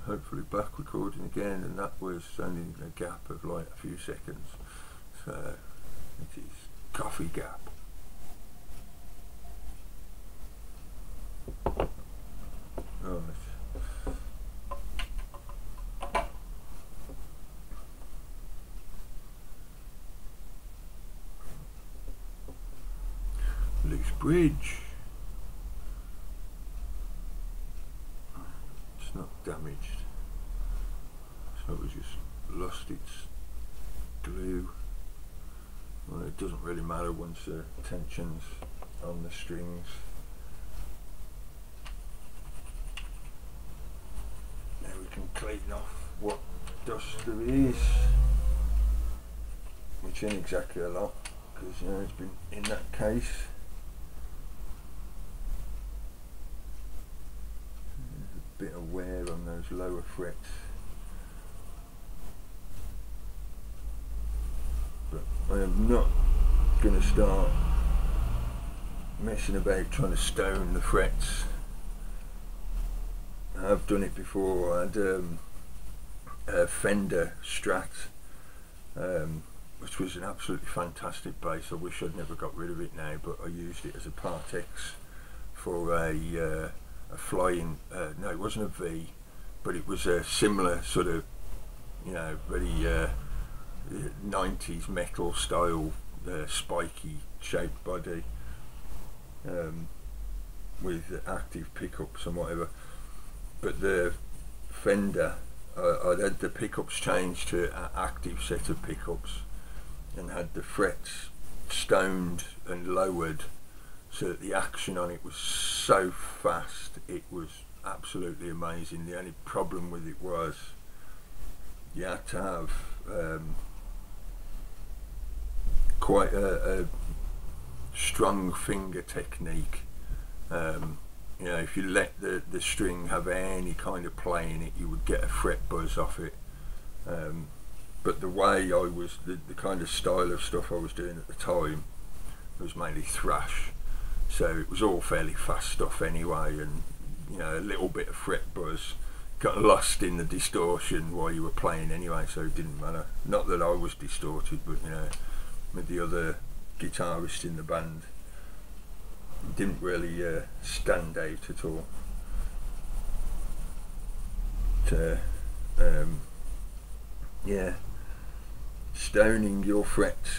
hopefully back recording again, and that was only a gap of like a few seconds, so it is coffee gap. Right. Loose bridge. It's not damaged, so it's just lost its glue. Well, it doesn't really matter once the tension's on the strings. Now we can clean off what dust there is, which ain't exactly a lot, because you know it's been in that case. There's a bit of wear on those lower frets, but I am not going to start messing about trying to stone the frets. I've done it before. I had a Fender Strat, which was an absolutely fantastic bass. I wish I'd never got rid of it now, but I used it as a Part X for a flying, no, it wasn't a V, but it was a similar sort of, you know, very 90s metal style, spiky shaped body, with active pickups and whatever. But the Fender, I'd had the pickups changed to an active set of pickups and had the frets stoned and lowered so that the action on it was so fast. It was absolutely amazing. The only problem with it was you had to have quite a strong finger technique. You know, if you let the string have any kind of play in it, you would get a fret buzz off it. But the way I was, the kind of style of stuff I was doing at the time was mainly thrash, so it was all fairly fast stuff anyway, and you know, a little bit of fret buzz got lost in the distortion while you were playing anyway, so it didn't matter. Not that I was distorted, but you know, with the other guitarist in the band, didn't really stand out at all. Yeah, stoning your frets.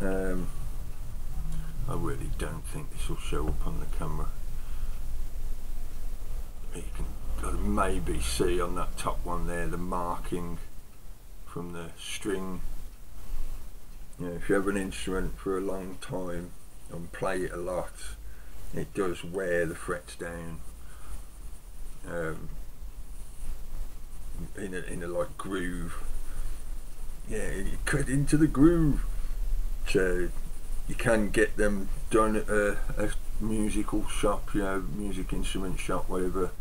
I really don't think this will show up on the camera. You can maybe see on that top one there the marking from the string. You know, if you have an instrument for a long time and play it a lot, it does wear the frets down in a like groove. Yeah, you cut into the groove. So you can get them done at a musical shop, you know, music instrument shop, whatever.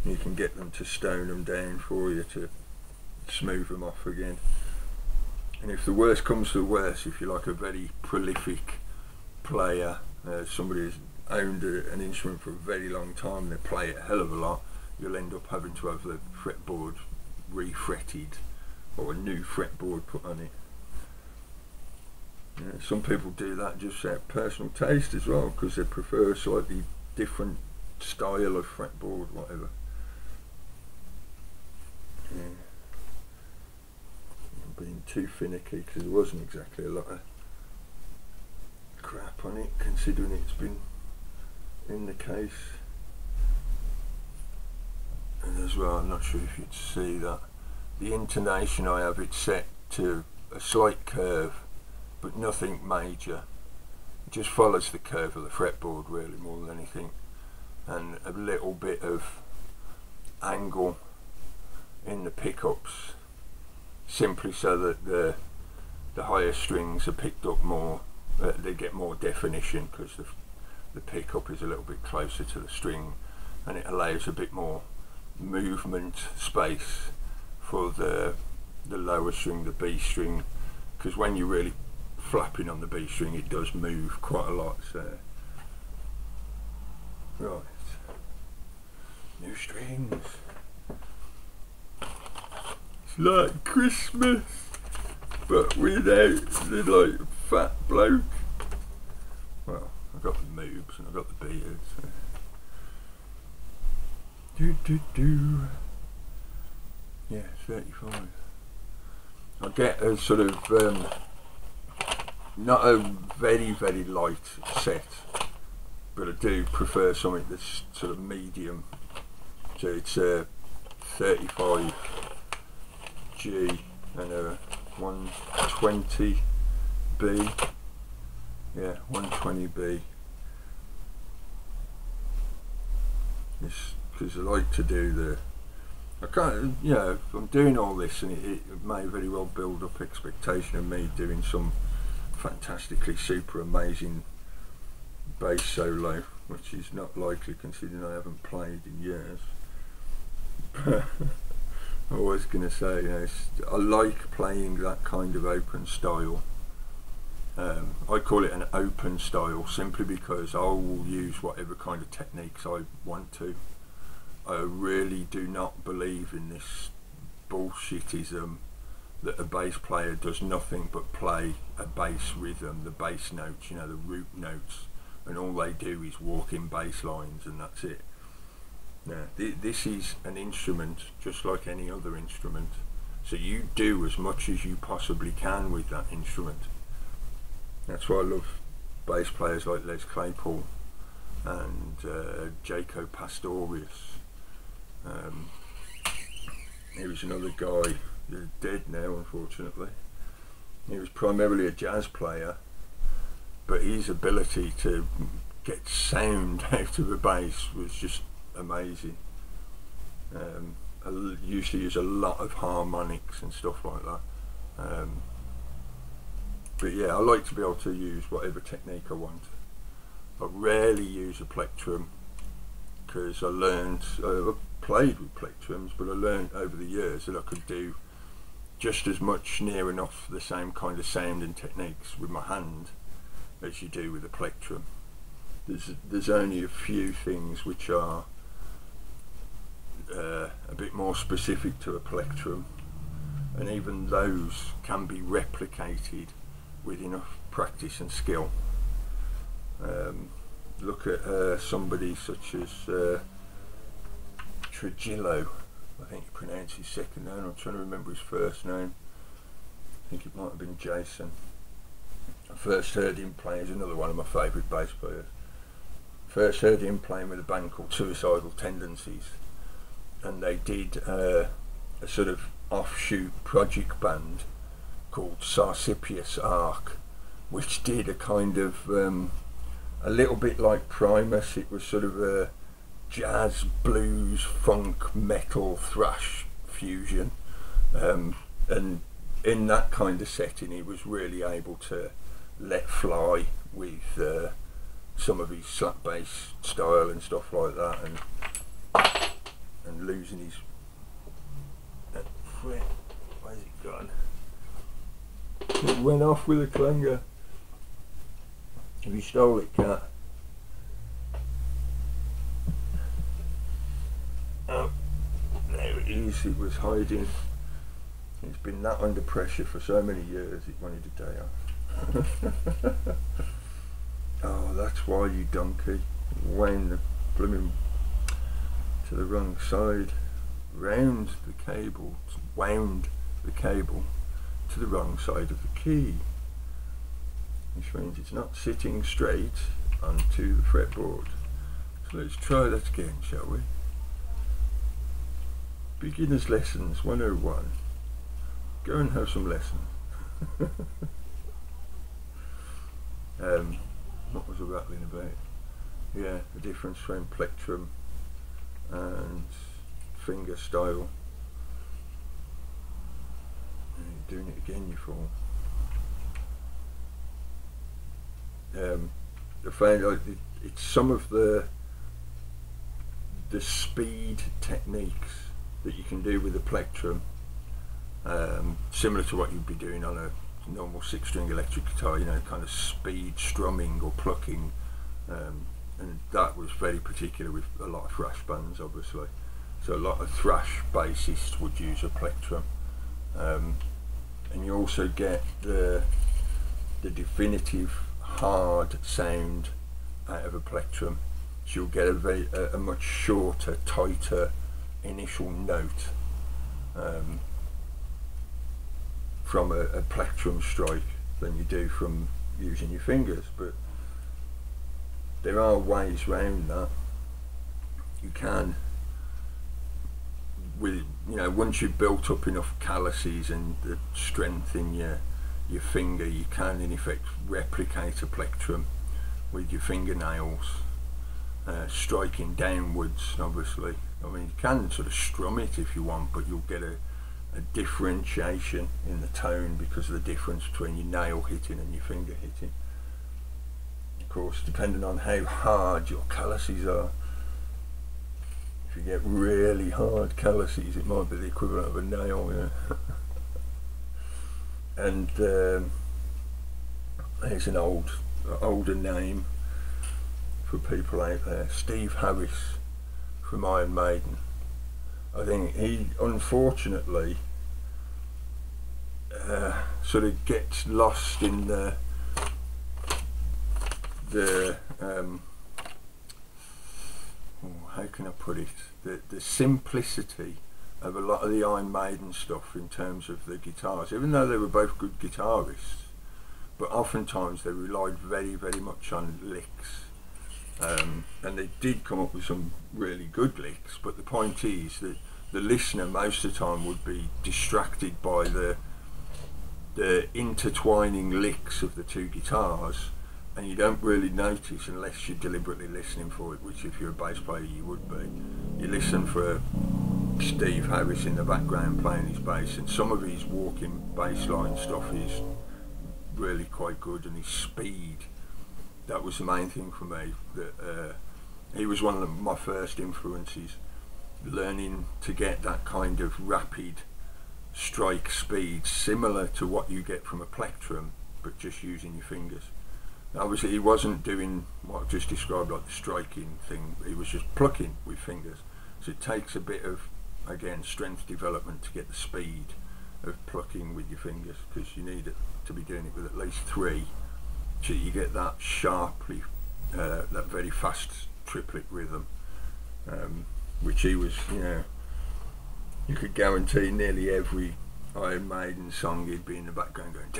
You can get them to stone them down for you to smooth them off again. And if the worst comes to the worst, if you're like a very prolific player, somebody who's owned an instrument for a very long time, they play it a hell of a lot, you'll end up having to have the fretboard refretted or a new fretboard put on it. Yeah, some people do that just out of personal taste as well, because they prefer a slightly different style of fretboard, whatever. Yeah. I'm being too finicky because there wasn't exactly a lot of crap on it, considering it's been in the case. And as well, I'm not sure if you'd see that the intonation I have it set to a slight curve, but nothing major. It just follows the curve of the fretboard really, more than anything, and a little bit of angle in the pickups, simply so that the higher strings are picked up more. They get more definition because the pickup is a little bit closer to the string, and it allows a bit more movement space for the lower string, the B string, because when you're really flapping on the B string it does move quite a lot. So right, new strings. It's like Christmas, but without the like fat bloke. Well, I've got the moobs and I've got the beard. So. Yeah, 35. I get a sort of not a very light set, but I do prefer something that's sort of medium. So it's a 35G and a 120B. Yeah, 120B. It's because I like to do the. I can't, you know, I'm doing all this, and it may very well build up expectation of me doing some fantastically super amazing bass solo, which is not likely considering I haven't played in years. I was going to say, you know, I like playing that kind of open style. I call it an open style simply because I will use whatever kind of techniques I want to. I really do not believe in this bullshitism that a bass player does nothing but play a bass rhythm, the bass notes, you know, the root notes, and all they do is walk in bass lines and that's it. Now, this is an instrument just like any other instrument, so you do as much as you possibly can with that instrument. That's why I love bass players like Les Claypool and Jaco Pastorius. He was another guy, he's dead now unfortunately. He was primarily a jazz player, but his ability to get sound out of the bass was just amazing. I usually use a lot of harmonics and stuff like that. But yeah, I like to be able to use whatever technique I want. I rarely use a plectrum because I learned, I played with plectrums, but I learned over the years that I could do just as much near enough the same kind of sound and techniques with my hand as you do with a plectrum. There's only a few things which are a bit more specific to a plectrum, and even those can be replicated with enough practice and skill. Look at somebody such as Trujillo, I think you pronounce his second name, I'm trying to remember his first name. I think it might have been Jason. I first heard him play, he's another one of my favourite bass players. First heard him playing with a band called Suicidal Tendencies, and they did a sort of offshoot project band called Sarsipius Arc, which did a kind of a little bit like Primus. It was sort of a jazz, blues, funk, metal, thrash fusion, and in that kind of setting he was really able to let fly with some of his slap bass style and stuff like that, and losing his fret. Where's it gone? It went off with a clanger. Have you stole it, cat? Oh, there it is. It was hiding. It's been that under pressure for so many years it wanted a day off. Oh, that's why, you donkey. Wound the blooming to the wrong side. Round the cable. Wound the cable to the wrong side of the key, which means it's not sitting straight onto the fretboard. So let's try that again, shall we? Beginner's Lessons 101. Go and have some lessons. What was I rattling about? Yeah, the difference between plectrum and finger style. You're doing it again, you fool. I find like it's some of the speed techniques that you can do with a plectrum, similar to what you'd be doing on a normal 6-string electric guitar, you know, kind of speed strumming or plucking, and that was very particular with a lot of thrash bands, obviously. So a lot of thrash bassists would use a plectrum, and you also get the definitive hard sound out of a plectrum. So you'll get a much shorter, tighter initial note from a plectrum strike than you do from using your fingers. But there are ways around that. You can, with once you've built up enough calluses and the strength in your finger, you can in effect replicate a plectrum with your fingernails, striking downwards. Obviously, I mean, you can sort of strum it if you want, but you'll get a differentiation in the tone because of the difference between your nail hitting and your finger hitting. Of course, depending on how hard your calluses are. If you get really hard calluses, it might be the equivalent of a nail, And there's an older name for people out there, Steve Harris from Iron Maiden. I think he unfortunately sort of gets lost in the how can I put it, the simplicity of a lot of the Iron Maiden stuff in terms of the guitars, even though they were both good guitarists, but oftentimes they relied very, very much on licks, and they did come up with some really good licks, but the point is that the listener most of the time would be distracted by the intertwining licks of the two guitars, and you don't really notice unless you're deliberately listening for it, which if you're a bass player you would be. You listen for Steve Harris in the background playing his bass, and some of his walking bass line stuff is really quite good, and his speed, that was the main thing for me. That he was one of my first influences, learning to get that kind of rapid strike speed similar to what you get from a plectrum, but just using your fingers. Obviously he wasn't doing what I've just described, like the striking thing, he was just plucking with fingers. So it takes a bit of, again, strength development to get the speed of plucking with your fingers, because you need it to be doing it with at least 3, so you get that sharply, that very fast triplet rhythm, which he was, you could guarantee nearly every Iron Maiden song he'd be in the background going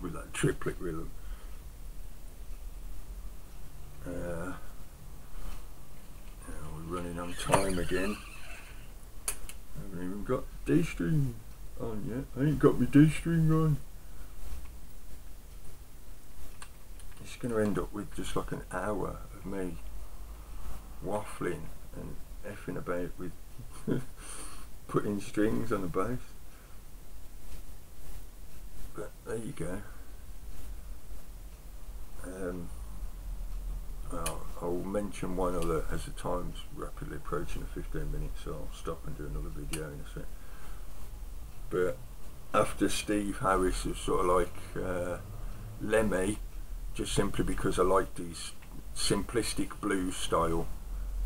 with that triplet rhythm. We're running on time again. I haven't even got D string on yet. I ain't got my D string on. It's going to end up with just like an hour of me waffling and effing about with putting strings on the bass. But there you go. I'll mention one other as the time's rapidly approaching the 15 minutes, so I'll stop and do another video in a sec. But after Steve Harris was sort of like Lemmy, just simply because I liked his simplistic blues style,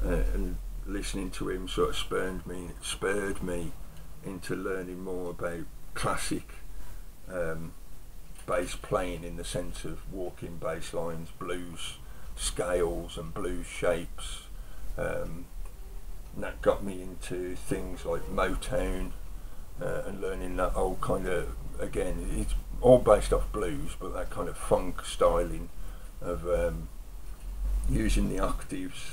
and listening to him sort of spurred me into learning more about classic bass playing, in the sense of walking bass lines, blues scales and blues shapes, and that got me into things like Motown, and learning that old kind of, again, it's all based off blues, but that kind of funk styling of using the octaves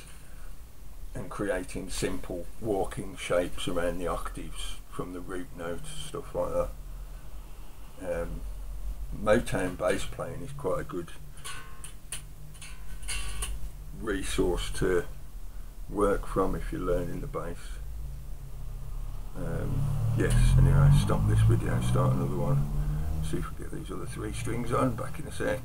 and creating simple walking shapes around the octaves from the root notes, stuff like that. Motown bass playing is quite a good resource to work from if you're learning the bass. Yes, anyway, stop this video, start another one, see if we get these other 3 strings on, back in a sec.